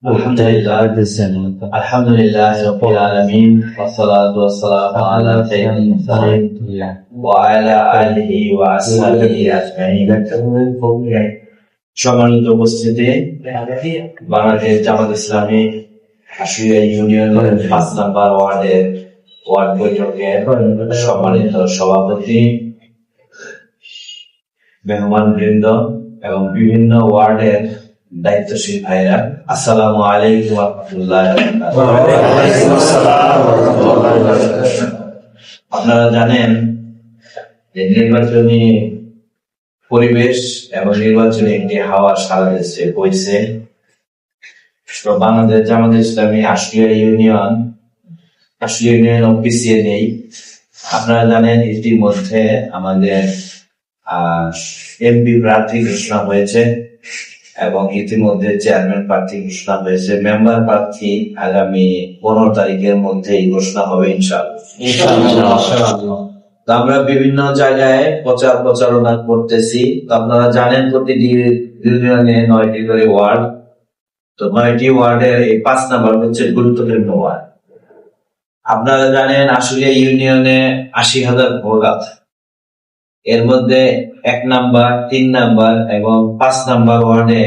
আলহামদুলিল্লাহ রাব্বিল আলামিন ওয়াসসালাতু ওয়াসসালামু আলা সাইয়্যিদিল মুরসালিন ওয়া আলা আলিহি ওয়া আসহাবিহি আজমাইন। সম্মানিত উপস্থিতি, বাংলাদেশ জামাত ইসলামী আশুলিয়া ইউনিয়নের ৫ নম্বর ওয়ার্ডের ওয়ার্ড বৈঠকের সম্মানিত সভাপতি, মেহমানবৃন্দ এবং বিভিন্ন ওয়ার্ডের দায়িত্বশীল ভাইরা, আসসালামু আলাইকুম ওয়া রাহমাতুল্লাহি ওয়া বারাকাতুহু। আপনারা জানেন যে নির্বাচনী পরিবেশ এবং নির্বাচনী একটি হাওয়া সারা দেশে বইছে। তো বাংলাদেশ জামাত ইসলামী আশুলিয়া ইউনিয়ন অফিসে নেই। আপনারা জানেন ইতিমধ্যে আমাদের এমপি প্রার্থী ঘোষণা হয়েছে এবং ইতিমধ্যে চেয়ারম্যান প্রার্থী ঘোষণা হয়েছে। মেম্বার প্রার্থী আগামী 15 তারিখের মধ্যেই ঘোষণা হবে ইনশাআল্লাহ। তো আমরা বিভিন্ন জায়গায় প্রচারণা করতেছি। তো আপনারা জানেন প্রতিটি ইউনিয়নে 9টি করে ওয়ার্ড। তো 9টি ওয়ার্ডের এই 5 নম্বর হচ্ছে গুরুত্বপূর্ণ ওয়ার্ড। আপনারা জানেন আশুলিয়া ইউনিয়নে 80,000 ভোট আছে। এর মধ্যে 1 নাম্বার, 3 নাম্বার এবং 5 নাম্বার ওয়ার্ডে